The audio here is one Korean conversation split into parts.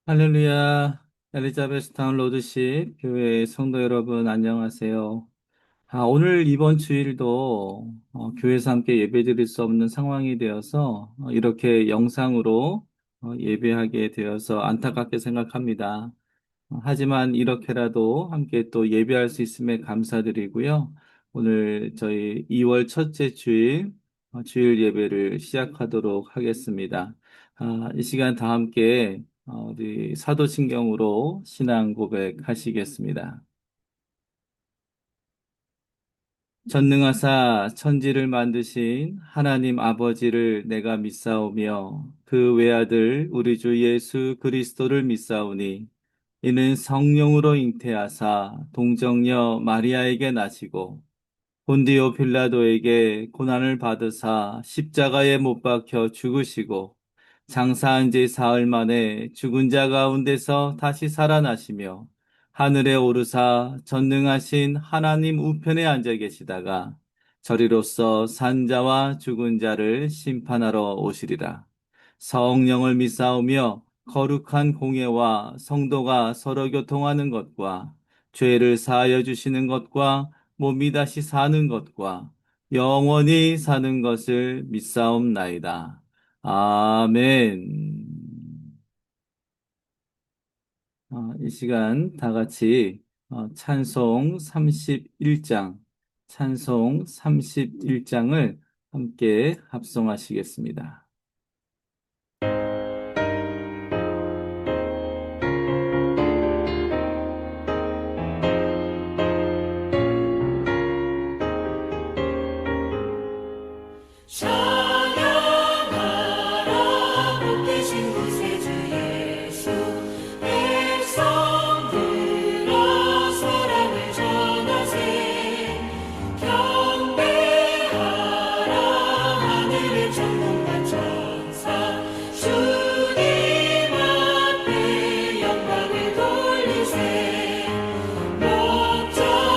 할렐루야, 엘리자베스타운 로드십 교회 성도 여러분 안녕하세요. 오늘 이번 주일도 교회에서 함께 예배드릴 수 없는 상황이 되어서 이렇게 영상으로 예배하게 되어서 안타깝게 생각합니다. 하지만 이렇게라도 함께 또 예배할 수 있음에 감사드리고요. 오늘 저희 2월 첫째 주일, 주일 예배를 시작하도록 하겠습니다. 이 시간 다 함께 우리 사도신경으로 신앙 고백하시겠습니다. 전능하사 천지를 만드신 하나님 아버지를 내가 믿사오며 그 외아들 우리 주 예수 그리스도를 믿사오니 이는 성령으로 잉태하사 동정녀 마리아에게 나시고 본디오 빌라도에게 고난을 받으사 십자가에 못 박혀 죽으시고 장사한 지 사흘 만에 죽은 자 가운데서 다시 살아나시며 하늘에 오르사 전능하신 하나님 우편에 앉아 계시다가 저리로서 산 자와 죽은 자를 심판하러 오시리라. 성령을 믿사오며 거룩한 공예와 성도가 서로 교통하는 것과 죄를 사하여 주시는 것과 몸이 다시 사는 것과 영원히 사는 것을 믿사옵나이다. 아멘. 이 시간 다 같이 찬송 31장, 찬송 31장을 함께 합성하시겠습니다. 찬양하라 복되신 구세주 예수 백성들아 사랑을 전하세 경배하라 하늘의 천군과 천사 주님 앞에 영광을 돌리세 목자같이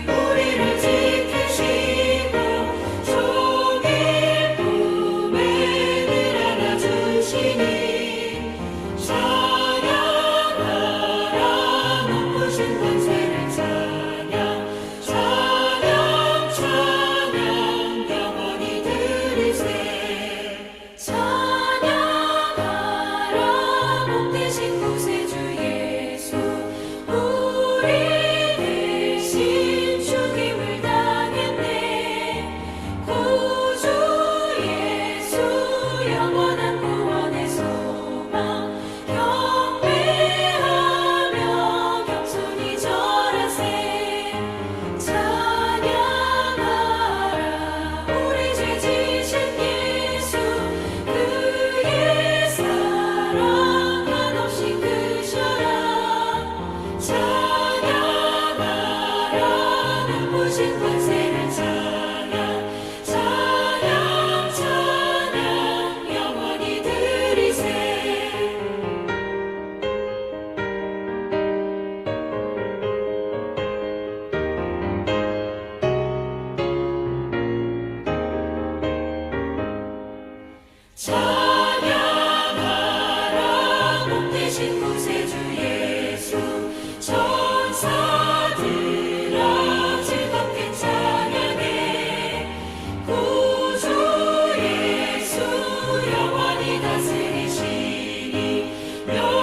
우리를 지키시고 종일 품에 늘 안아주시니 찬양하라 높으신 권세를 찬양 찬양 찬양 영원히 들으세 찬양하라 복되신 구세주 예수 우리 대신 죽임을 당했네 구주 예수 영원한 구원의 소망 경배하며 겸손히 절하세 찬양하라 우리 죄 지신 예수 그의 사랑 한없이 크셔라 찬양하라 높으신 권세를 찬양 찬양 찬양 영원히 들으세 찬양하라 복되신 구세주 예수 천사들아 즐겁게 찬양해 구주 예수 영원히 다스리시니 멸류관을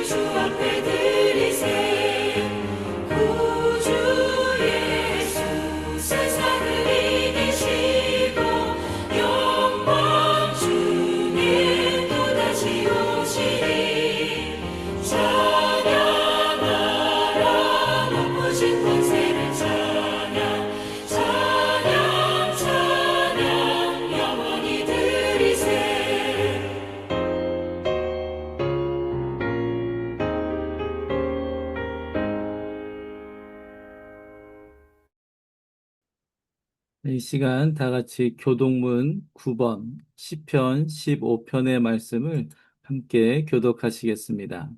주 앞에 드리세 구주 예수 세상을 이기시고 영광 주님 또다시 오시리 찬양하라 높으신 권세를 찬양 찬양 찬양 영원히 들으세 이 시간 다 같이 교동문 9번, 시편 15편의 말씀을 함께 교독하시겠습니다.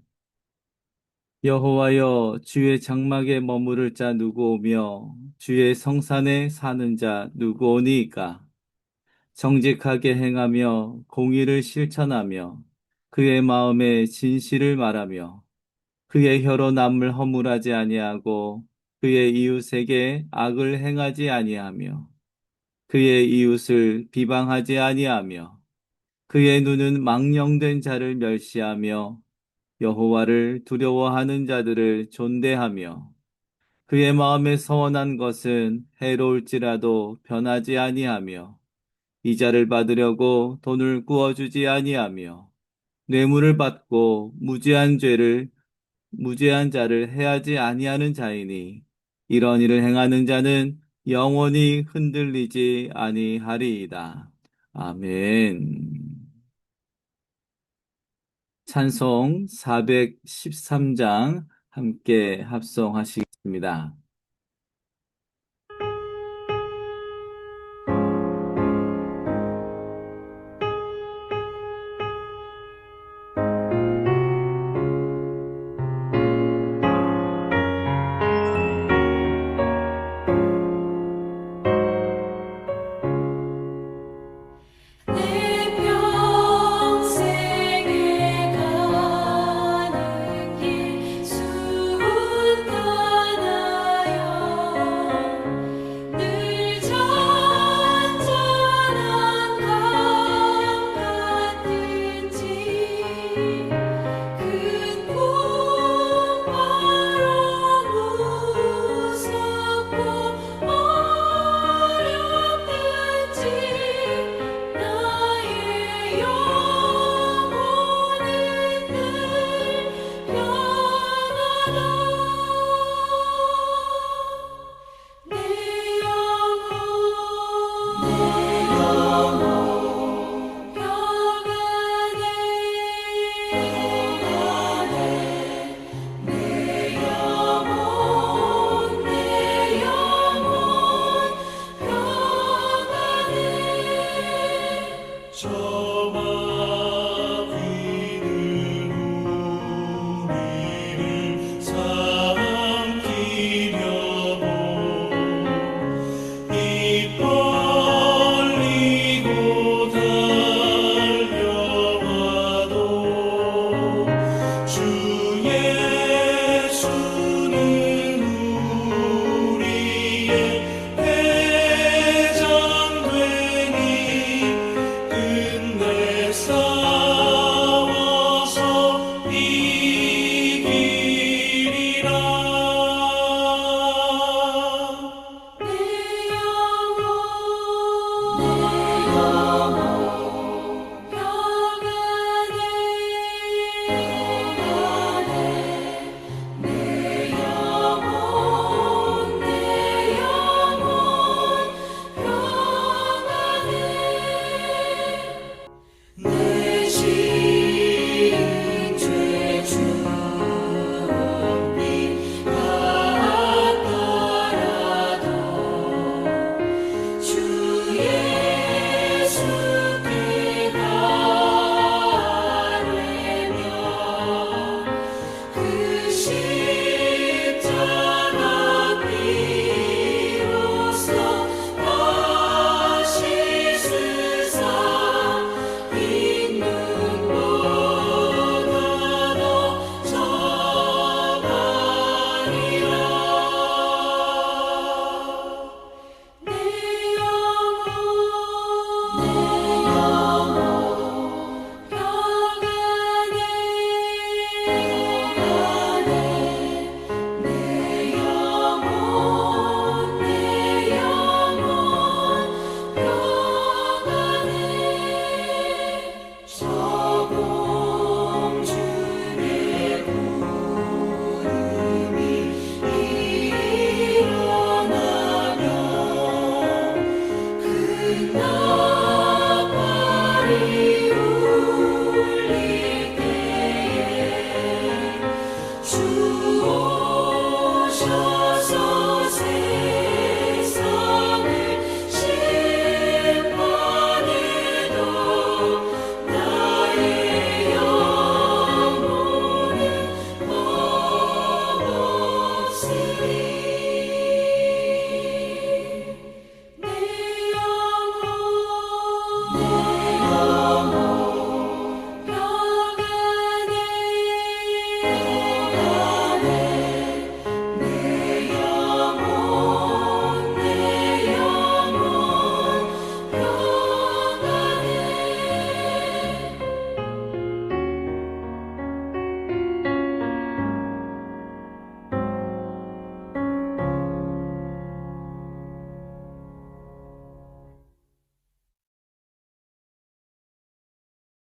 여호와여, 주의 장막에 머무를 자 누구오며 주의 성산에 사는 자 누구오니이까? 정직하게 행하며 공의를 실천하며 그의 마음에 진실을 말하며 그의 혀로 남을 허물하지 아니하고 그의 이웃에게 악을 행하지 아니하며 그의 이웃을 비방하지 아니하며 그의 눈은 망령된 자를 멸시하며 여호와를 두려워하는 자들을 존대하며 그의 마음에 서원한 것은 해로울지라도 변하지 아니하며 이자를 받으려고 돈을 구워주지 아니하며 뇌물을 받고 무죄한 자를 해하지 아니하는 자이니 이런 일을 행하는 자는 영원히 흔들리지 아니하리이다. 아멘. 찬송 413장 함께 합성하시겠습니다. 내 평생에 가는 길 순탄하여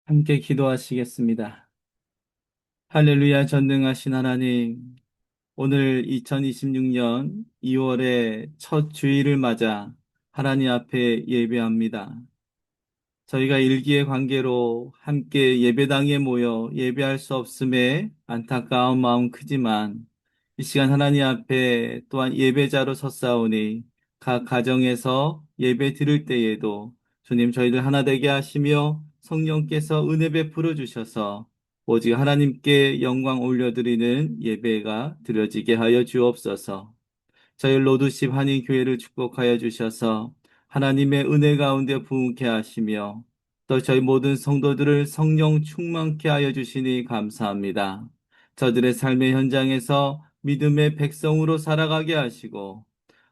함께 기도하시겠습니다. 할렐루야 전능하신 하나님, 오늘 2026년 2월의 첫 주일을 맞아 하나님 앞에 예배합니다. 저희가 일기의 관계로 함께 예배당에 모여 예배할 수 없음에 안타까운 마음 크지만 이 시간 하나님 앞에 또한 예배자로 섰사오니 각 가정에서 예배 드릴 때에도 주님 저희들 하나 되게 하시며 성령께서 은혜 베풀어 주셔서 오직 하나님께 영광 올려드리는 예배가 드려지게 하여 주옵소서. 저희 로드십 한인교회를 축복하여 주셔서 하나님의 은혜 가운데 부흥케 하시며 또 저희 모든 성도들을 성령 충만케 하여 주시니 감사합니다. 저들의 삶의 현장에서 믿음의 백성으로 살아가게 하시고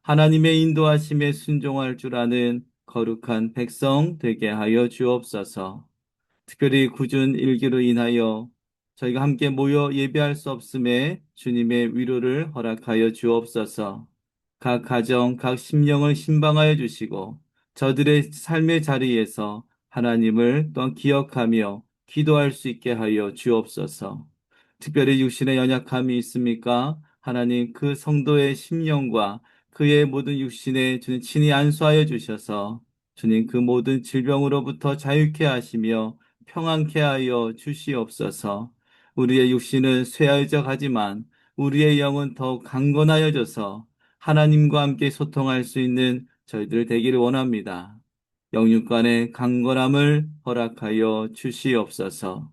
하나님의 인도하심에 순종할 줄 아는 거룩한 백성 되게 하여 주옵소서. 특별히 굳은 일기로 인하여 저희가 함께 모여 예배할 수 없음에 주님의 위로를 허락하여 주옵소서. 각 가정, 각 심령을 신방하여 주시고 저들의 삶의 자리에서 하나님을 또한 기억하며 기도할 수 있게 하여 주옵소서. 특별히 육신의 연약함이 있습니까? 하나님 그 성도의 심령과 그의 모든 육신에 주님 친히 안수하여 주셔서 주님 그 모든 질병으로부터 자유케 하시며 평안케 하여 주시옵소서. 우리의 육신은 쇠하여져가지만 우리의 영은 더욱 강건하여져서 하나님과 함께 소통할 수 있는 저희들 되기를 원합니다. 영육 간의 강건함을 허락하여 주시옵소서.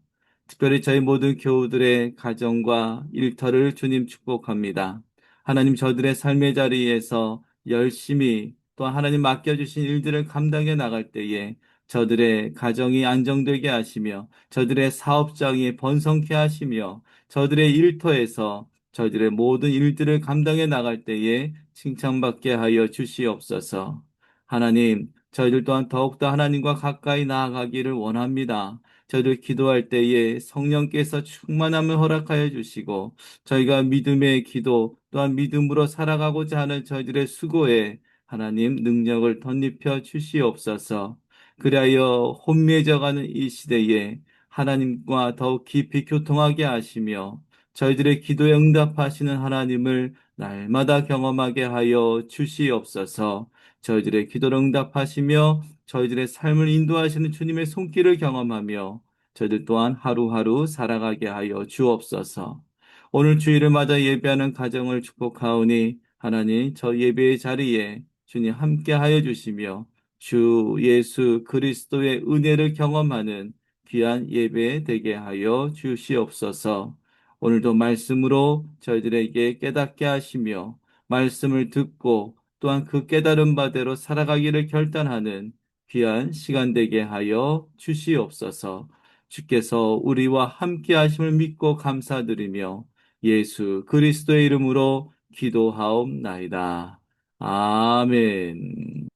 특별히 저희 모든 교우들의 가정과 일터를 주님 축복합니다. 하나님 저들의 삶의 자리에서 열심히 또 하나님 맡겨주신 일들을 감당해 나갈 때에 저들의 가정이 안정되게 하시며 저들의 사업장이 번성케 하시며 저들의 일터에서 저들의 모든 일들을 감당해 나갈 때에 칭찬받게 하여 주시옵소서. 하나님, 저희들 또한 더욱더 하나님과 가까이 나아가기를 원합니다. 저희들 기도할 때에 성령께서 충만함을 허락하여 주시고 저희가 믿음의 기도 또한 믿음으로 살아가고자 하는 저희들의 수고에 하나님 능력을 덧입혀 주시옵소서. 그리하여 혼미해져가는 이 시대에 하나님과 더욱 깊이 교통하게 하시며 저희들의 기도에 응답하시는 하나님을 날마다 경험하게 하여 주시옵소서. 저희들의 기도를 응답하시며 저희들의 삶을 인도하시는 주님의 손길을 경험하며 저희들 또한 하루하루 살아가게 하여 주옵소서. 오늘 주일을 맞아 예배하는 가정을 축복하오니 하나님 저 예배의 자리에 주님 함께 하여 주시며 주 예수 그리스도의 은혜를 경험하는 귀한 예배 되게 하여 주시옵소서. 오늘도 말씀으로 저희들에게 깨닫게 하시며 말씀을 듣고 또한 그 깨달은 바대로 살아가기를 결단하는 귀한 시간 되게 하여 주시옵소서. 주께서 우리와 함께 하심을 믿고 감사드리며 예수 그리스도의 이름으로 기도하옵나이다. 아멘.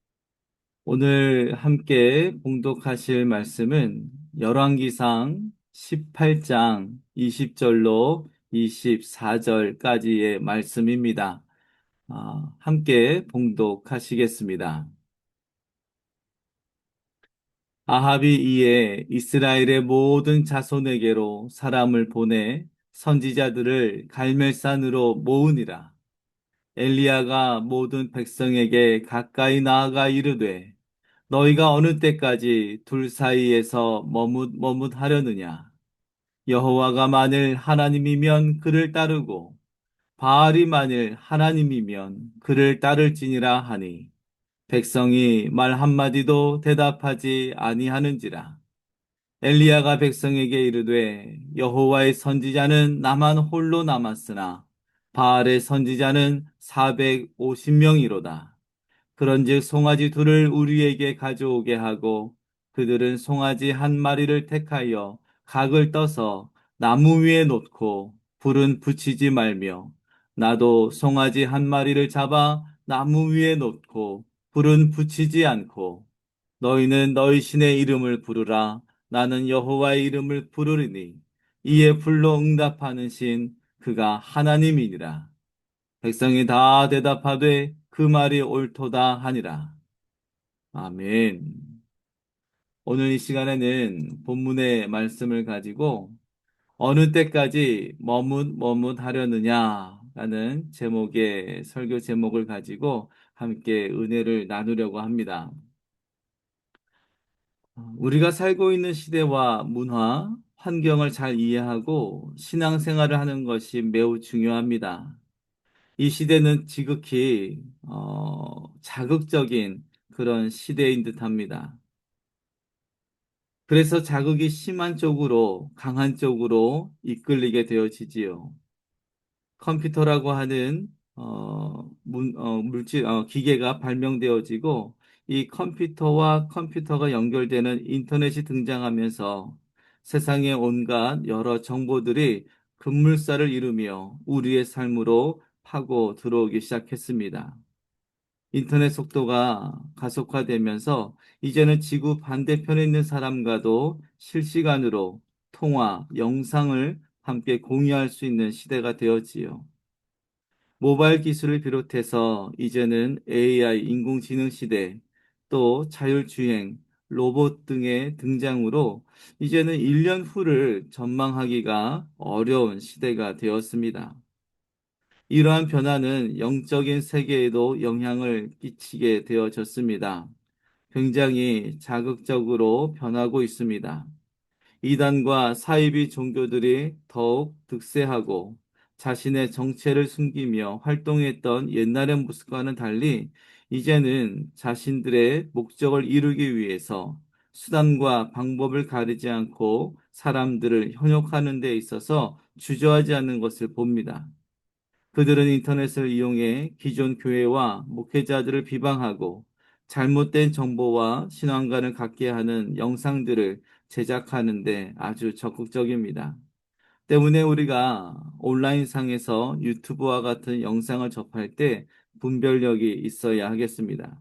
오늘 함께 봉독하실 말씀은 열왕기상 18장 20절로 24절까지의 말씀입니다. 함께 봉독하시겠습니다. 아합이 이에 이스라엘의 모든 자손에게로 사람을 보내 선지자들을 갈멜산으로 모으니라. 엘리야가 모든 백성에게 가까이 나아가 이르되 너희가 어느 때까지 둘 사이에서 머뭇머뭇하려느냐? 여호와가 만일 하나님이면 그를 따르고 바알이 만일 하나님이면 그를 따를지니라 하니 백성이 말 한마디도 대답하지 아니하는지라. 엘리야가 백성에게 이르되 여호와의 선지자는 나만 홀로 남았으나 바알의 선지자는 450명이로다. 그런즉 송아지 둘을 우리에게 가져오게 하고 그들은 송아지 한 마리를 택하여 각을 떠서 나무 위에 놓고 불은 붙이지 말며 나도 송아지 한 마리를 잡아 나무 위에 놓고 불은 붙이지 않고 너희는 너희 신의 이름을 부르라. 나는 여호와의 이름을 부르리니 이에 불로 응답하는 신 그가 하나님이니라. 백성이 다 대답하되 그 말이 옳도다 하니라. 아멘. 오늘 이 시간에는 본문의 말씀을 가지고 어느 때까지 머뭇머뭇하려느냐라는 제목의 설교 제목을 가지고 함께 은혜를 나누려고 합니다. 우리가 살고 있는 시대와 문화, 환경을 잘 이해하고 신앙생활을 하는 것이 매우 중요합니다. 이 시대는 지극히 자극적인 그런 시대인 듯합니다. 그래서 자극이 심한 쪽으로, 강한 쪽으로 이끌리게 되어지지요. 컴퓨터라고 하는 기계가 발명되어지고 이 컴퓨터와 컴퓨터가 연결되는 인터넷이 등장하면서 세상의 온갖 여러 정보들이 급물살을 이루며 우리의 삶으로 파고 들어오기 시작했습니다. 인터넷 속도가 가속화되면서 이제는 지구 반대편에 있는 사람과도 실시간으로 통화, 영상을 함께 공유할 수 있는 시대가 되었지요. 모바일 기술을 비롯해서 이제는 AI, 인공지능 시대, 또 자율주행, 로봇 등의 등장으로 이제는 1년 후를 전망하기가 어려운 시대가 되었습니다. 이러한 변화는 영적인 세계에도 영향을 끼치게 되어졌습니다. 굉장히 자극적으로 변하고 있습니다. 이단과 사이비 종교들이 더욱 득세하고 자신의 정체를 숨기며 활동했던 옛날의 모습과는 달리 이제는 자신들의 목적을 이루기 위해서 수단과 방법을 가리지 않고 사람들을 현혹하는 데 있어서 주저하지 않는 것을 봅니다. 그들은 인터넷을 이용해 기존 교회와 목회자들을 비방하고 잘못된 정보와 신앙관을 갖게 하는 영상들을 제작하는데 아주 적극적입니다. 때문에 우리가 온라인상에서 유튜브와 같은 영상을 접할 때 분별력이 있어야 하겠습니다.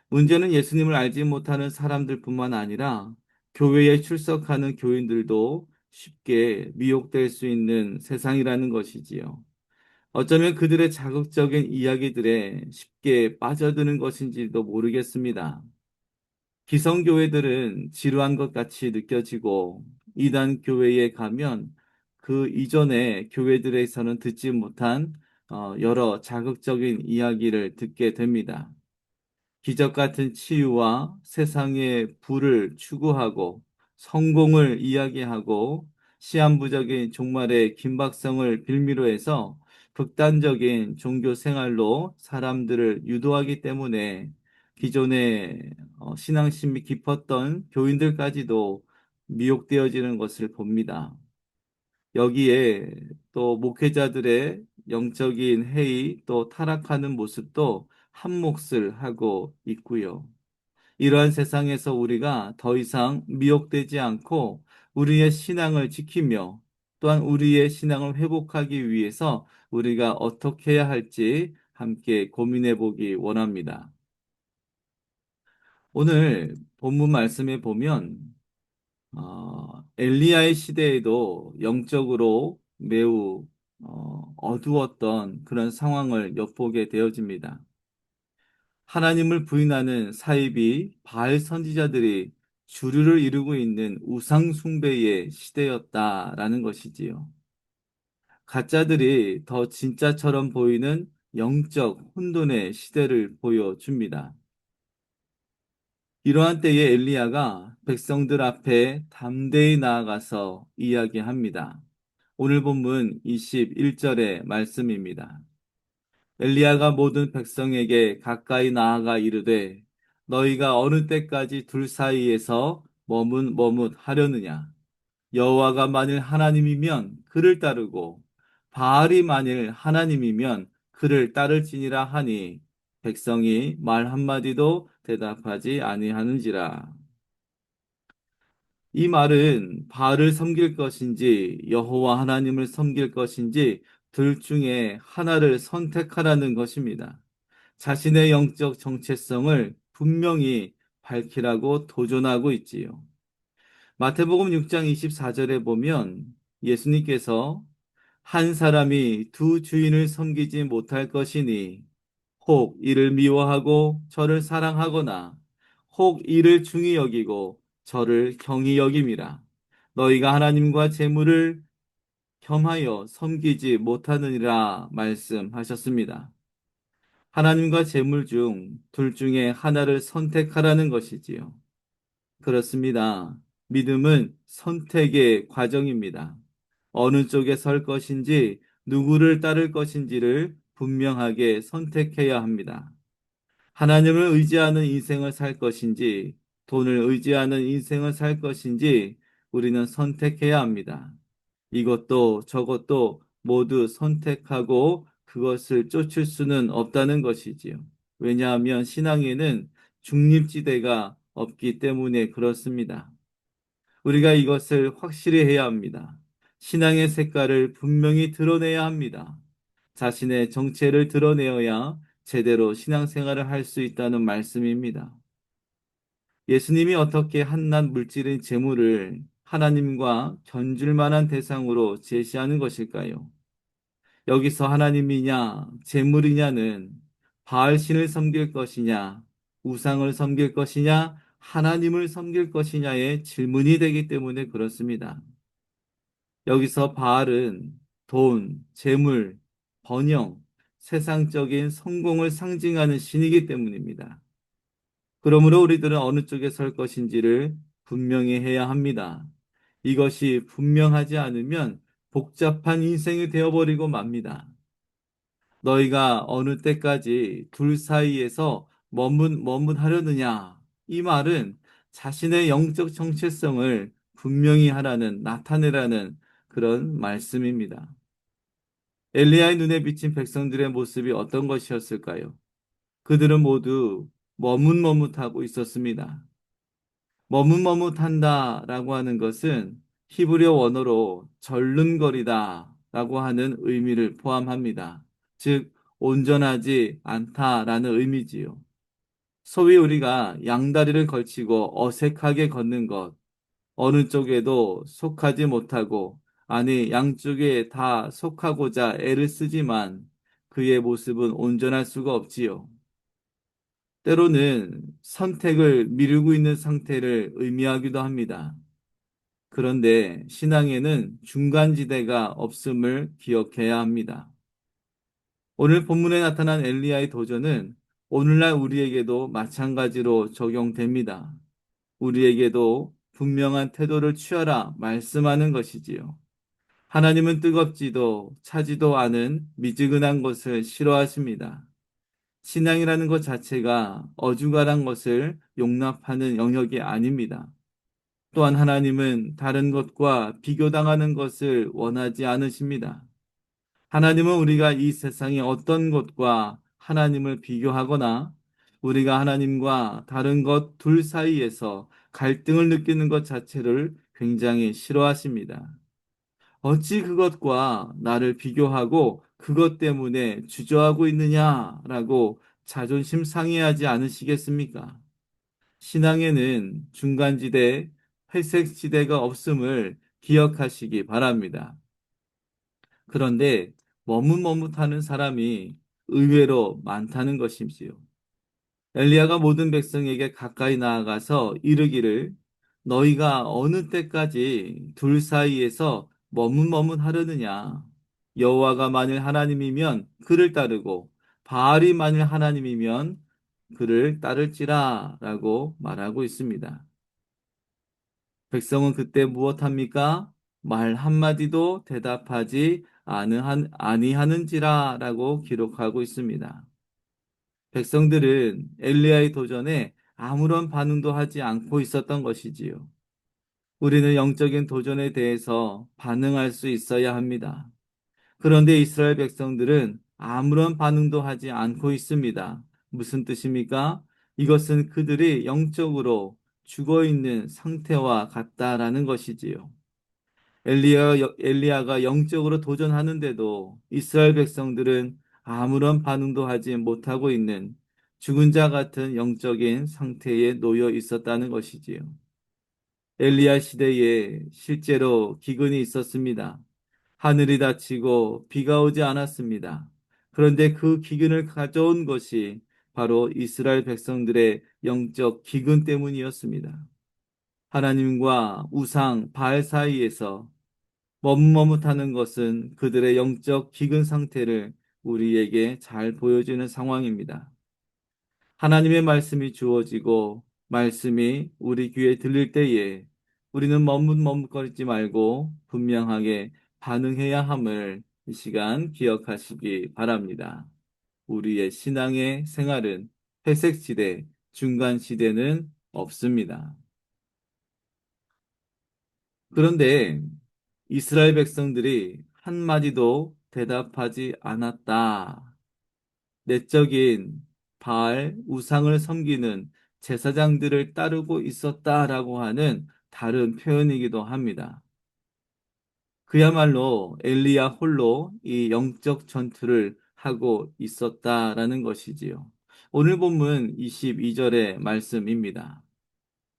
문제는 예수님을 알지 못하는 사람들뿐만 아니라 교회에 출석하는 교인들도 쉽게 미혹될 수 있는 세상이라는 것이지요. 어쩌면 그들의 자극적인 이야기들에 쉽게 빠져드는 것인지도 모르겠습니다. 기성교회들은 지루한 것 같이 느껴지고 이단 교회에 가면 그 이전의 교회들에서는 듣지 못한 여러 자극적인 이야기를 듣게 됩니다. 기적 같은 치유와 세상의 부를 추구하고 성공을 이야기하고 시한부적인 종말의 긴박성을 빌미로 해서 극단적인 종교 생활로 사람들을 유도하기 때문에 기존의 신앙심이 깊었던 교인들까지도 미혹되어지는 것을 봅니다. 여기에 또 목회자들의 영적인 해이 또 타락하는 모습도 한 몫을 하고 있고요. 이러한 세상에서 우리가 더 이상 미혹되지 않고 우리의 신앙을 지키며 또한 우리의 신앙을 회복하기 위해서 우리가 어떻게 해야 할지 함께 고민해 보기 원합니다. 오늘 본문 말씀에 보면 엘리야의 시대에도 영적으로 매우 어두웠던 그런 상황을 엿보게 되어집니다. 하나님을 부인하는 사이비 바알 선지자들이 주류를 이루고 있는 우상 숭배의 시대였다라는 것이지요. 가짜들이 더 진짜처럼 보이는 영적 혼돈의 시대를 보여줍니다. 이러한 때에 엘리야가 백성들 앞에 담대히 나아가서 이야기합니다. 오늘 본문 21절의 말씀입니다. 엘리야가 모든 백성에게 가까이 나아가 이르되 너희가 어느 때까지 둘 사이에서 머뭇머뭇하려느냐 여호와가 만일 하나님이면 그를 따르고 바알이 만일 하나님이면 그를 따를지니라 하니 백성이 말 한마디도 대답하지 아니하는지라. 이 말은 바알을 섬길 것인지 여호와 하나님을 섬길 것인지 둘 중에 하나를 선택하라는 것입니다. 자신의 영적 정체성을 분명히 밝히라고 도전하고 있지요. 마태복음 6장 24절에 보면 예수님께서 한 사람이 두 주인을 섬기지 못할 것이니 혹 이를 미워하고 저를 사랑하거나 혹 이를 중히 여기고 저를 경히 여김이라. 너희가 하나님과 재물을 겸하여 섬기지 못하느니라 말씀하셨습니다. 하나님과 재물 중 둘 중에 하나를 선택하라는 것이지요. 그렇습니다. 믿음은 선택의 과정입니다. 어느 쪽에 설 것인지, 누구를 따를 것인지를 분명하게 선택해야 합니다. 하나님을 의지하는 인생을 살 것인지, 돈을 의지하는 인생을 살 것인지, 우리는 선택해야 합니다. 이것도 저것도 모두 선택하고 그것을 쫓을 수는 없다는 것이지요. 왜냐하면 신앙에는 중립지대가 없기 때문에 그렇습니다. 우리가 이것을 확실히 해야 합니다. 신앙의 색깔을 분명히 드러내야 합니다. 자신의 정체를 드러내어야 제대로 신앙생활을 할 수 있다는 말씀입니다. 예수님이 어떻게 한낱 물질인 재물을 하나님과 견줄 만한 대상으로 제시하는 것일까요? 여기서 하나님이냐, 재물이냐는 바알신을 섬길 것이냐, 우상을 섬길 것이냐, 하나님을 섬길 것이냐의 질문이 되기 때문에 그렇습니다. 여기서 바알은 돈, 재물, 번영, 세상적인 성공을 상징하는 신이기 때문입니다. 그러므로 우리들은 어느 쪽에 설 것인지를 분명히 해야 합니다. 이것이 분명하지 않으면 복잡한 인생이 되어버리고 맙니다. 너희가 어느 때까지 둘 사이에서 머뭇하려느냐? 이 말은 자신의 영적 정체성을 분명히 나타내라는 그런 말씀입니다. 엘리야의 눈에 비친 백성들의 모습이 어떤 것이었을까요? 그들은 모두 머뭇머뭇하고 있었습니다. 머뭇머뭇한다라고 하는 것은 히브리어 원어로 절름거리다라고 하는 의미를 포함합니다. 즉, 온전하지 않다라는 의미지요. 소위 우리가 양다리를 걸치고 어색하게 걷는 것, 어느 쪽에도 속하지 못하고, 아니, 양쪽에 다 속하고자 애를 쓰지만 그의 모습은 온전할 수가 없지요. 때로는 선택을 미루고 있는 상태를 의미하기도 합니다. 그런데 신앙에는 중간지대가 없음을 기억해야 합니다. 오늘 본문에 나타난 엘리야의 도전은 오늘날 우리에게도 마찬가지로 적용됩니다. 우리에게도 분명한 태도를 취하라 말씀하는 것이지요. 하나님은 뜨겁지도 차지도 않은 미지근한 것을 싫어하십니다. 신앙이라는 것 자체가 어중간한 것을 용납하는 영역이 아닙니다. 또한 하나님은 다른 것과 비교당하는 것을 원하지 않으십니다. 하나님은 우리가 이 세상의 어떤 것과 하나님을 비교하거나 우리가 하나님과 다른 것 둘 사이에서 갈등을 느끼는 것 자체를 굉장히 싫어하십니다. 어찌 그것과 나를 비교하고 그것 때문에 주저하고 있느냐라고 자존심 상해하지 않으시겠습니까? 신앙에는 중간지대, 회색지대가 없음을 기억하시기 바랍니다. 그런데 머뭇머뭇하는 사람이 의외로 많다는 것이지요. 엘리야가 모든 백성에게 가까이 나아가서 이르기를 너희가 어느 때까지 둘 사이에서 머뭇머뭇하려느냐? 여호와가 만일 하나님이면 그를 따르고 바알이 만일 하나님이면 그를 따를지라라고 말하고 있습니다. 백성은 그때 무엇합니까? 말 한마디도 대답하지 아니하는지라라고 기록하고 있습니다. 백성들은 엘리야의 도전에 아무런 반응도 하지 않고 있었던 것이지요. 우리는 영적인 도전에 대해서 반응할 수 있어야 합니다. 그런데 이스라엘 백성들은 아무런 반응도 하지 않고 있습니다. 무슨 뜻입니까? 이것은 그들이 영적으로 죽어 있는 상태와 같다라는 것이지요. 엘리야가 영적으로 도전하는데도 이스라엘 백성들은 아무런 반응도 하지 못하고 있는 죽은 자 같은 영적인 상태에 놓여 있었다는 것이지요. 엘리야 시대에 실제로 기근이 있었습니다. 하늘이 닫히고 비가 오지 않았습니다. 그런데 그 기근을 가져온 것이 바로 이스라엘 백성들의 영적 기근 때문이었습니다. 하나님과 우상 바알 사이에서 머뭇머뭇하는 것은 그들의 영적 기근 상태를 우리에게 잘 보여주는 상황입니다. 하나님의 말씀이 주어지고 말씀이 우리 귀에 들릴 때에 우리는 머뭇머뭇거리지 말고 분명하게 반응해야 함을 이 시간 기억하시기 바랍니다. 우리의 신앙의 생활은 회색 시대, 중간 시대는 없습니다. 그런데 이스라엘 백성들이 한마디도 대답하지 않았다. 내적인 바알 우상을 섬기는 제사장들을 따르고 있었다라고 하는 다른 표현이기도 합니다. 그야말로 엘리야 홀로 이 영적 전투를 하고 있었다라는 것이지요. 오늘 본문 22절의 말씀입니다.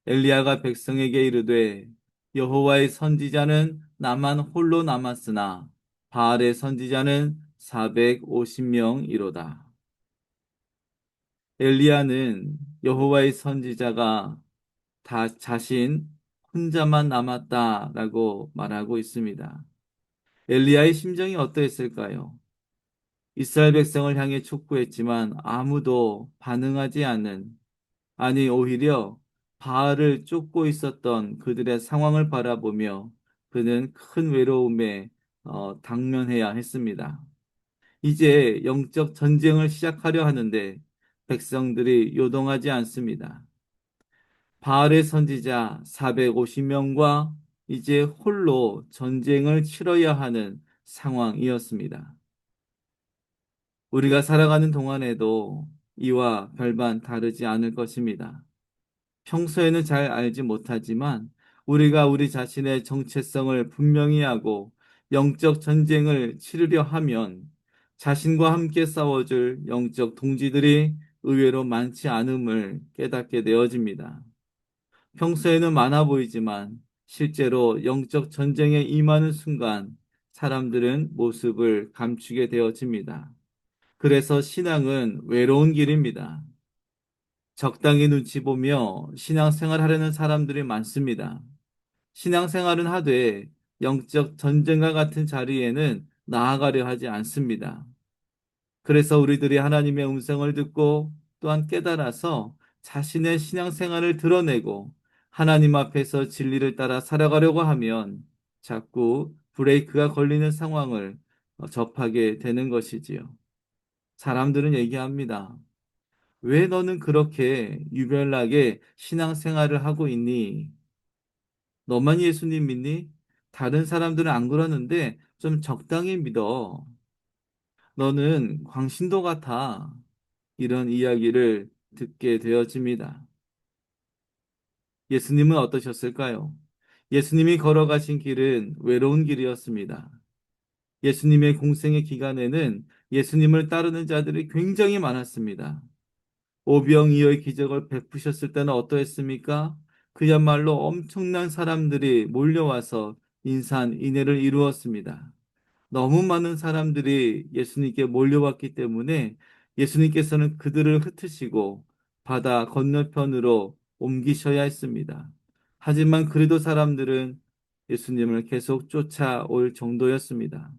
엘리야가 백성에게 이르되 여호와의 선지자는 나만 홀로 남았으나 바알의 선지자는 450명이로다. 엘리야는 여호와의 선지자가 다 자신 혼자만 남았다라고 말하고 있습니다. 엘리야의 심정이 어떠했을까요? 이스라엘 백성을 향해 촉구했지만 아무도 반응하지 않는, 아니 오히려 바알을 쫓고 있었던 그들의 상황을 바라보며 그는 큰 외로움에 당면해야 했습니다. 이제 영적 전쟁을 시작하려 하는데 백성들이 요동하지 않습니다. 바알의 선지자 450명과 이제 홀로 전쟁을 치러야 하는 상황이었습니다. 우리가 살아가는 동안에도 이와 별반 다르지 않을 것입니다. 평소에는 잘 알지 못하지만 우리가 우리 자신의 정체성을 분명히 하고 영적 전쟁을 치르려 하면 자신과 함께 싸워줄 영적 동지들이 의외로 많지 않음을 깨닫게 되어집니다. 평소에는 많아 보이지만 실제로 영적 전쟁에 임하는 순간 사람들은 모습을 감추게 되어집니다. 그래서 신앙은 외로운 길입니다. 적당히 눈치 보며 신앙생활 하려는 사람들이 많습니다. 신앙생활은 하되 영적 전쟁과 같은 자리에는 나아가려 하지 않습니다. 그래서 우리들이 하나님의 음성을 듣고 또한 깨달아서 자신의 신앙생활을 드러내고 하나님 앞에서 진리를 따라 살아가려고 하면 자꾸 브레이크가 걸리는 상황을 접하게 되는 것이지요. 사람들은 얘기합니다. 왜 너는 그렇게 유별나게 신앙생활을 하고 있니? 너만 예수님 믿니? 다른 사람들은 안 그러는데 좀 적당히 믿어. 너는 광신도 같아. 이런 이야기를 듣게 되어집니다. 예수님은 어떠셨을까요? 예수님이 걸어가신 길은 외로운 길이었습니다. 예수님의 공생의 기간에는 예수님을 따르는 자들이 굉장히 많았습니다. 오병이어의 기적을 베푸셨을 때는 어떠했습니까? 그야말로 엄청난 사람들이 몰려와서 인산인해를 이루었습니다. 너무 많은 사람들이 예수님께 몰려왔기 때문에 예수님께서는 그들을 흩으시고 바다 건너편으로 옮기셔야 했습니다. 하지만 그래도 사람들은 예수님을 계속 쫓아올 정도였습니다.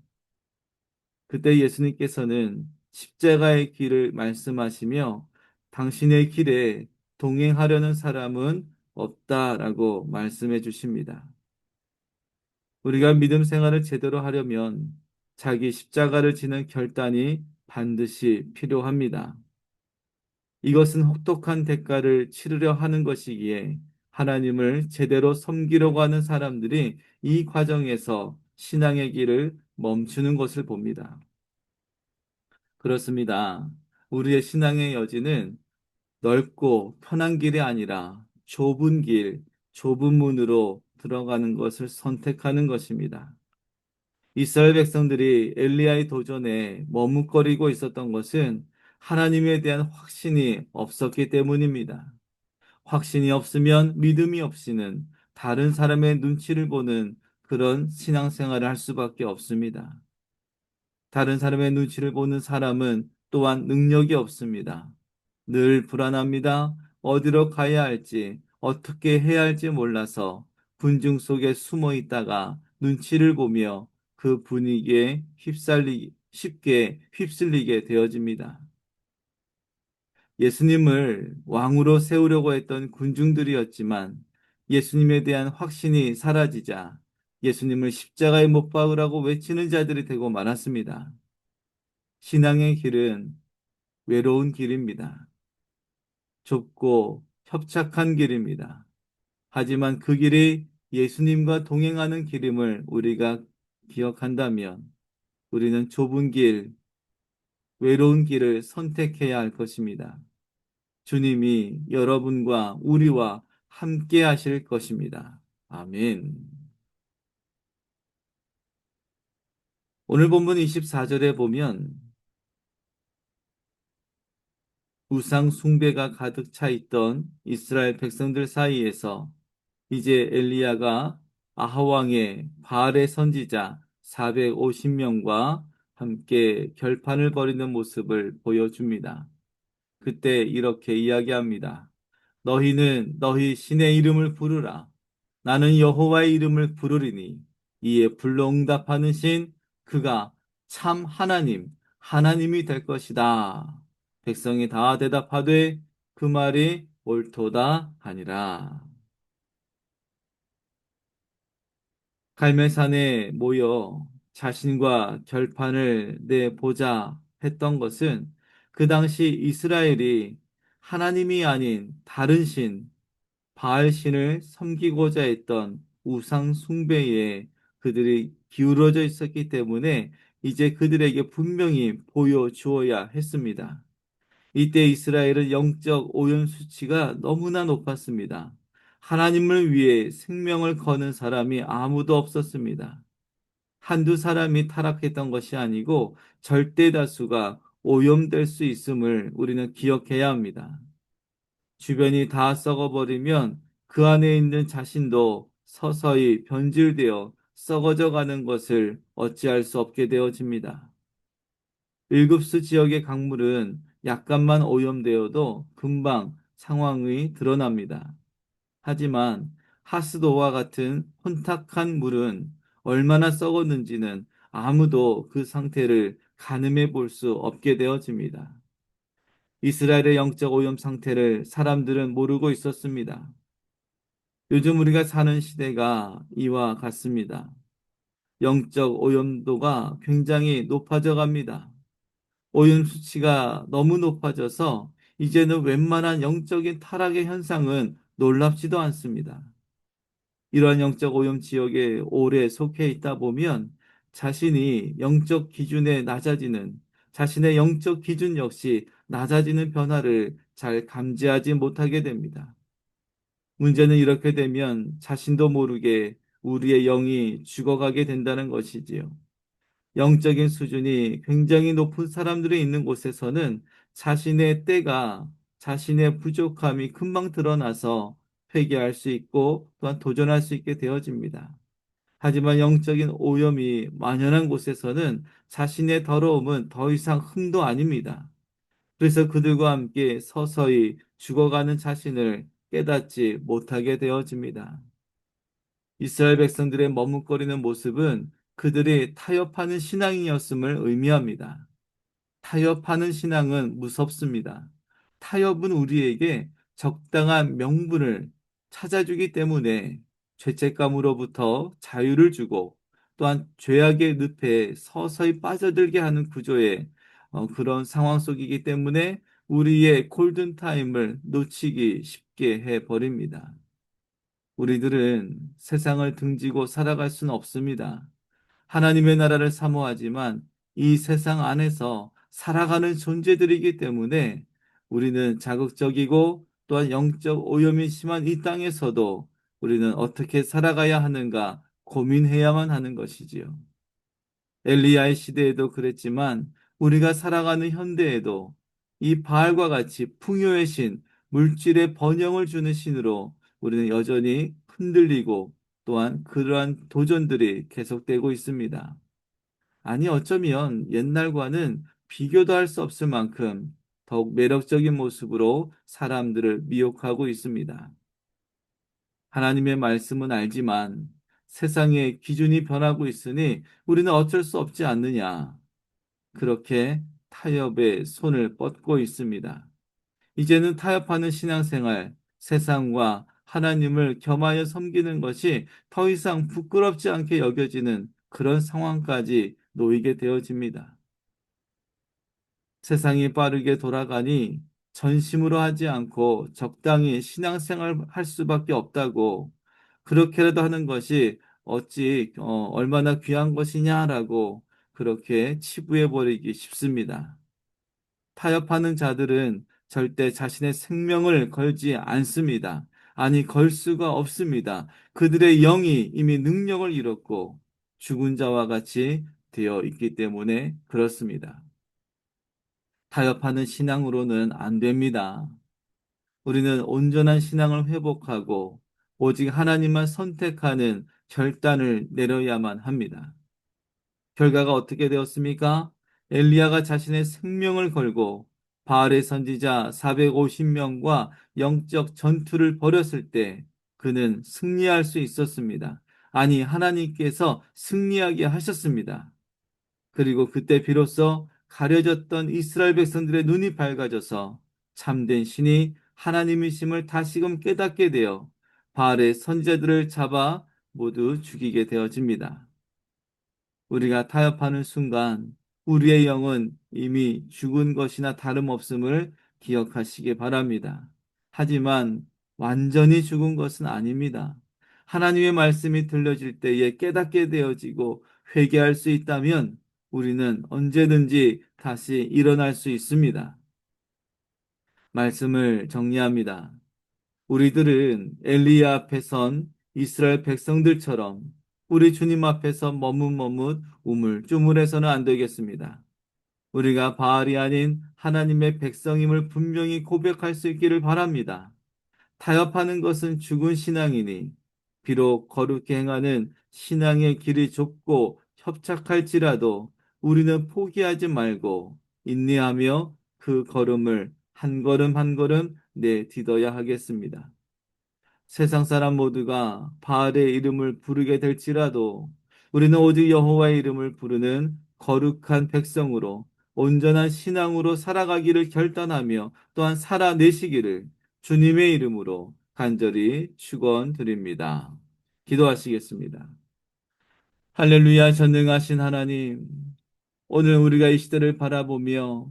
그때 예수님께서는 십자가의 길을 말씀하시며 당신의 길에 동행하려는 사람은 없다라고 말씀해 주십니다. 우리가 믿음 생활을 제대로 하려면 자기 십자가를 지는 결단이 반드시 필요합니다. 이것은 혹독한 대가를 치르려 하는 것이기에 하나님을 제대로 섬기려고 하는 사람들이 이 과정에서 신앙의 길을 멈추는 것을 봅니다. 그렇습니다. 우리의 신앙의 여지는 넓고 편한 길이 아니라 좁은 길, 좁은 문으로 들어가는 것을 선택하는 것입니다. 이스라엘 백성들이 엘리야의 도전에 머뭇거리고 있었던 것은 하나님에 대한 확신이 없었기 때문입니다. 확신이 없으면 믿음이 없이는 다른 사람의 눈치를 보는 그런 신앙생활을 할 수밖에 없습니다. 다른 사람의 눈치를 보는 사람은 또한 능력이 없습니다. 늘 불안합니다. 어디로 가야 할지, 어떻게 해야 할지 몰라서 군중 속에 숨어 있다가 눈치를 보며 그 분위기에 쉽게 휩쓸리게 되어집니다. 예수님을 왕으로 세우려고 했던 군중들이었지만 예수님에 대한 확신이 사라지자 예수님을 십자가에 못 박으라고 외치는 자들이 되고 말았습니다. 신앙의 길은 외로운 길입니다. 좁고 협착한 길입니다. 하지만 그 길이 예수님과 동행하는 길임을 우리가 기억한다면 우리는 좁은 길, 외로운 길을 선택해야 할 것입니다. 주님이 여러분과 우리와 함께 하실 것입니다. 아멘. 오늘 본문 24절에 보면 우상 숭배가 가득 차 있던 이스라엘 백성들 사이에서 이제 엘리야가 아하왕의 바알의 선지자 450명과 함께 결판을 벌이는 모습을 보여줍니다. 그때 이렇게 이야기합니다. 너희는 너희 신의 이름을 부르라. 나는 여호와의 이름을 부르리니 이에 불러 응답하는 신 그가 참 하나님이 될 것이다. 백성이 다 대답하되 그 말이 옳도다 하니라. 갈멜산에 모여 자신과 결판을 내보자 했던 것은 그 당시 이스라엘이 하나님이 아닌 다른 신, 바알 신을 섬기고자 했던 우상 숭배에 그들이 기울어져 있었기 때문에 이제 그들에게 분명히 보여주어야 했습니다. 이때 이스라엘은 영적 오염 수치가 너무나 높았습니다. 하나님을 위해 생명을 거는 사람이 아무도 없었습니다. 한두 사람이 타락했던 것이 아니고 절대 다수가 오염될 수 있음을 우리는 기억해야 합니다. 주변이 다 썩어버리면 그 안에 있는 자신도 서서히 변질되어 썩어져 가는 것을 어찌할 수 없게 되어집니다. 일급수 지역의 강물은 약간만 오염되어도 금방 상황이 드러납니다. 하지만 하수도와 같은 혼탁한 물은 얼마나 썩었는지는 아무도 그 상태를 가늠해 볼 수 없게 되어집니다. 이스라엘의 영적 오염 상태를 사람들은 모르고 있었습니다. 요즘 우리가 사는 시대가 이와 같습니다. 영적 오염도가 굉장히 높아져 갑니다. 오염 수치가 너무 높아져서 이제는 웬만한 영적인 타락의 현상은 놀랍지도 않습니다. 이러한 영적 오염 지역에 오래 속해 있다 보면 자신이 영적 기준에 낮아지는 자신의 영적 기준 역시 낮아지는 변화를 잘 감지하지 못하게 됩니다. 문제는 이렇게 되면 자신도 모르게 우리의 영이 죽어가게 된다는 것이지요. 영적인 수준이 굉장히 높은 사람들이 있는 곳에서는 자신의 때가 자신의 부족함이 금방 드러나서 회개할 수 있고 또한 도전할 수 있게 되어집니다. 하지만 영적인 오염이 만연한 곳에서는 자신의 더러움은 더 이상 흠도 아닙니다. 그래서 그들과 함께 서서히 죽어가는 자신을 깨닫지 못하게 되어집니다. 이스라엘 백성들의 머뭇거리는 모습은 그들이 타협하는 신앙이었음을 의미합니다. 타협하는 신앙은 무섭습니다. 타협은 우리에게 적당한 명분을 찾아주기 때문에 죄책감으로부터 자유를 주고 또한 죄악의 늪에 서서히 빠져들게 하는 구조의 그런 상황 속이기 때문에 우리의 골든타임을 놓치기 쉽게 해버립니다. 우리들은 세상을 등지고 살아갈 수는 없습니다. 하나님의 나라를 사모하지만 이 세상 안에서 살아가는 존재들이기 때문에 우리는 자극적이고 또한 영적 오염이 심한 이 땅에서도 우리는 어떻게 살아가야 하는가 고민해야만 하는 것이지요. 엘리야의 시대에도 그랬지만 우리가 살아가는 현대에도 이 바알과 같이 풍요의 신, 물질의 번영을 주는 신으로 우리는 여전히 흔들리고 또한 그러한 도전들이 계속되고 있습니다. 아니 어쩌면 옛날과는 비교도 할 수 없을 만큼 더욱 매력적인 모습으로 사람들을 미혹하고 있습니다. 하나님의 말씀은 알지만 세상의 기준이 변하고 있으니 우리는 어쩔 수 없지 않느냐. 그렇게 타협의 손을 뻗고 있습니다. 이제는 타협하는 신앙생활, 세상과 하나님을 겸하여 섬기는 것이 더 이상 부끄럽지 않게 여겨지는 그런 상황까지 놓이게 되어집니다. 세상이 빠르게 돌아가니 전심으로 하지 않고 적당히 신앙생활 할 수밖에 없다고, 그렇게라도 하는 것이 어찌 얼마나 귀한 것이냐라고 그렇게 치부해 버리기 쉽습니다. 타협하는 자들은 절대 자신의 생명을 걸지 않습니다. 아니, 걸 수가 없습니다. 그들의 영이 이미 능력을 잃었고 죽은 자와 같이 되어 있기 때문에 그렇습니다. 타협하는 신앙으로는 안 됩니다. 우리는 온전한 신앙을 회복하고 오직 하나님만 선택하는 결단을 내려야만 합니다. 결과가 어떻게 되었습니까? 엘리야가 자신의 생명을 걸고 바알의 선지자 450명과 영적 전투를 벌였을 때 그는 승리할 수 있었습니다. 아니, 하나님께서 승리하게 하셨습니다. 그리고 그때 비로소 가려졌던 이스라엘 백성들의 눈이 밝아져서 참된 신이 하나님이심을 다시금 깨닫게 되어 바알의 선지자들을 잡아 모두 죽이게 되어집니다. 우리가 타협하는 순간 우리의 영은 이미 죽은 것이나 다름없음을 기억하시기 바랍니다. 하지만 완전히 죽은 것은 아닙니다. 하나님의 말씀이 들려질 때에 깨닫게 되어지고 회개할 수 있다면 우리는 언제든지 다시 일어날 수 있습니다. 말씀을 정리합니다. 우리들은 엘리야 앞에 선 이스라엘 백성들처럼 우리 주님 앞에서 머뭇머뭇 우물쭈물해서는 안 되겠습니다. 우리가 바알이 아닌 하나님의 백성임을 분명히 고백할 수 있기를 바랍니다. 타협하는 것은 죽은 신앙이니 비록 거룩히 행하는 신앙의 길이 좁고 협착할지라도 우리는 포기하지 말고 인내하며 그 걸음을 한 걸음 한 걸음 내딛어야 하겠습니다. 세상 사람 모두가 바알의 이름을 부르게 될지라도 우리는 오직 여호와의 이름을 부르는 거룩한 백성으로 온전한 신앙으로 살아가기를 결단하며 또한 살아내시기를 주님의 이름으로 간절히 축원드립니다. 기도하시겠습니다. 할렐루야. 전능하신 하나님, 오늘 우리가 이 시대를 바라보며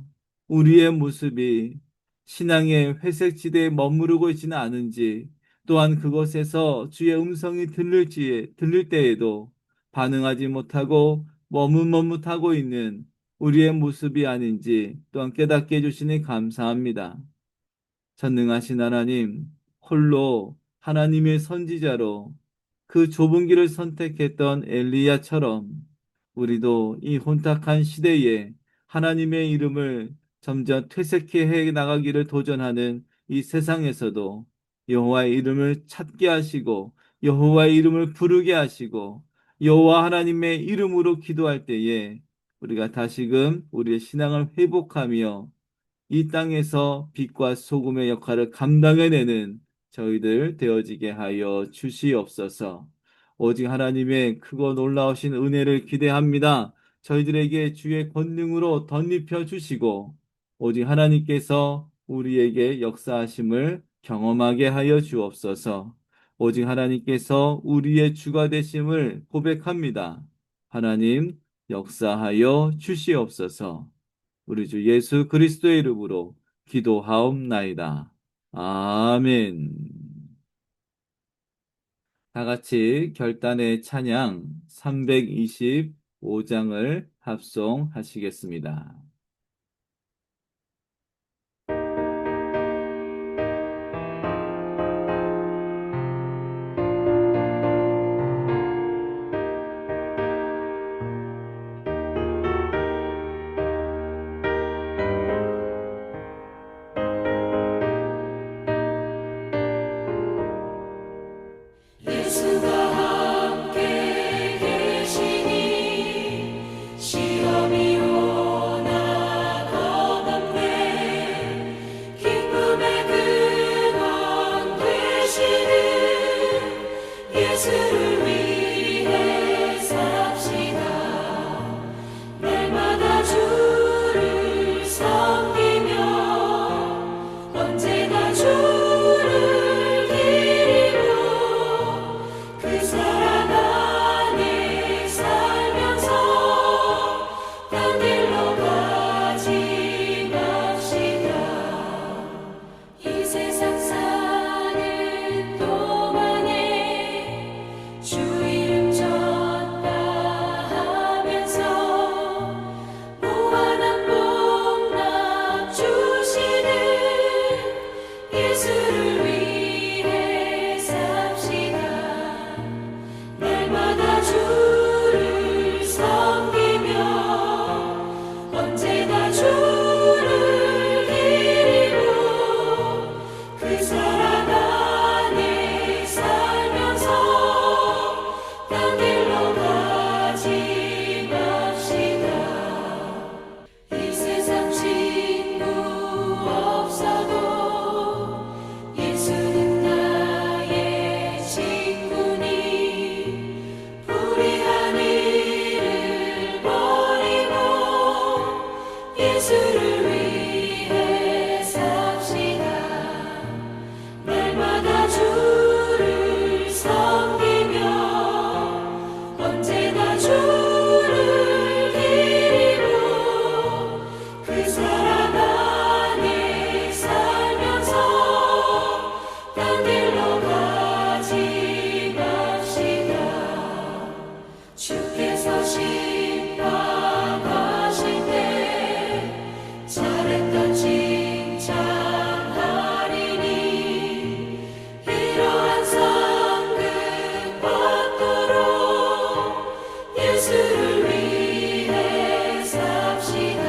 우리의 모습이 신앙의 회색지대에 머무르고 있지는 않은지, 또한 그곳에서 주의 음성이 들릴 때에도 반응하지 못하고 머뭇머뭇하고 있는 우리의 모습이 아닌지 또한 깨닫게 해주시니 감사합니다. 전능하신 하나님, 홀로 하나님의 선지자로 그 좁은 길을 선택했던 엘리야처럼 우리도 이 혼탁한 시대에 하나님의 이름을 점점 퇴색해 해 나가기를 도전하는 이 세상에서도 여호와의 이름을 찾게 하시고 여호와의 이름을 부르게 하시고 여호와 하나님의 이름으로 기도할 때에 우리가 다시금 우리의 신앙을 회복하며 이 땅에서 빛과 소금의 역할을 감당해내는 저희들 되어지게 하여 주시옵소서. 오직 하나님의 크고 놀라우신 은혜를 기대합니다. 저희들에게 주의 권능으로 덧입혀 주시고 오직 하나님께서 우리에게 역사하심을 경험하게 하여 주옵소서. 오직 하나님께서 우리의 주가 되심을 고백합니다. 하나님 역사하여 주시옵소서. 우리 주 예수 그리스도의 이름으로 기도하옵나이다. 아멘. 다 같이 결단의 찬양 325장을 합송하시겠습니다. 예수가 함께 계시니 시험이 오나 예수를 위해 삽시다. 날마다 주를 섬기며 언제나 주를 기리며 그 사랑 안에 살면서 딴 길로 가지 맙시다. 이 세상 사는 동안에 주 이름 전파하면서 무한한 복락 주시는 예수를 위해 삽시다. 날마다 주를 섬기며 언제나 주를 기리며 그 사랑 안에 살면서 딴 길로 가지 맙시다. 이 세상 친구 없어도 예수는 나의 친구니 불의한 일을 버리고 예수를 위해 삽시다. 날마다 주를 섬기며 언제나 주를 기리고 그 사랑 안에 살면서 딴 길로 가지 맙시다. 주께서 심판하실 때 잘했다 칭찬하리니 이러한 상급 받도록 예수를 위해 삽시다.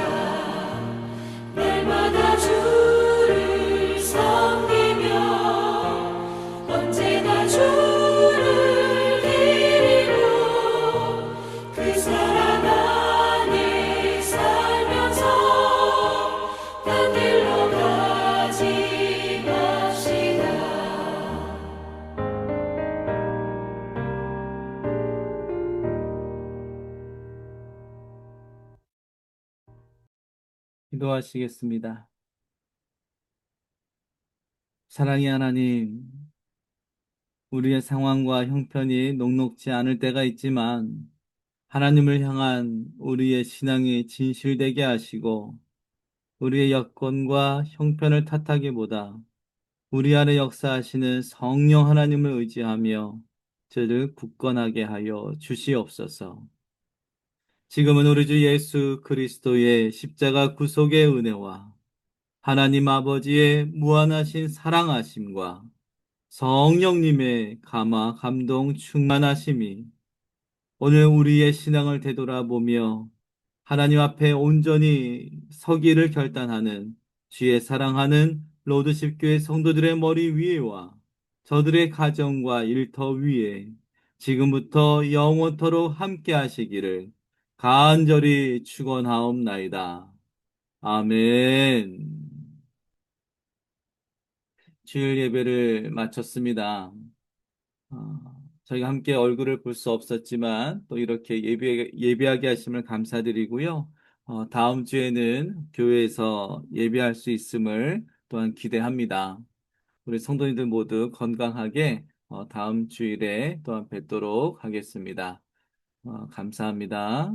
날마다 주를 섬기며 언제나 주를 기리고 그 사랑 안에 살면서 딴 길로 가지 맙시다. 기도하시겠습니다. 사랑의 하나님, 우리의 상황과 형편이 녹록지 않을 때가 있지만 하나님을 향한 우리의 신앙이 진실되게 하시고 우리의 여건과 형편을 탓하기보다 우리 안에 역사하시는 성령 하나님을 의지하며 저를 굳건하게 하여 주시옵소서. 지금은 우리 주 예수 그리스도의 십자가 구속의 은혜와 하나님 아버지의 무한하신 사랑하심과 성령님의 감화 감동 충만하심이 오늘 우리의 신앙을 되돌아보며 하나님 앞에 온전히 서기를 결단하는 주의 사랑하는 로드십 교회 성도들의 머리 위에와 저들의 가정과 일터 위에 지금부터 영원토록 함께 하시기를 간절히 축원하옵나이다. 아멘. 주일 예배를 마쳤습니다. 저희가 함께 얼굴을 볼 수 없었지만 또 이렇게 예배하게 하심을 감사드리고요. 다음 주에는 교회에서 예배할 수 있음을 또한 기대합니다. 우리 성도님들 모두 건강하게 다음 주일에 또한 뵙도록 하겠습니다. 감사합니다.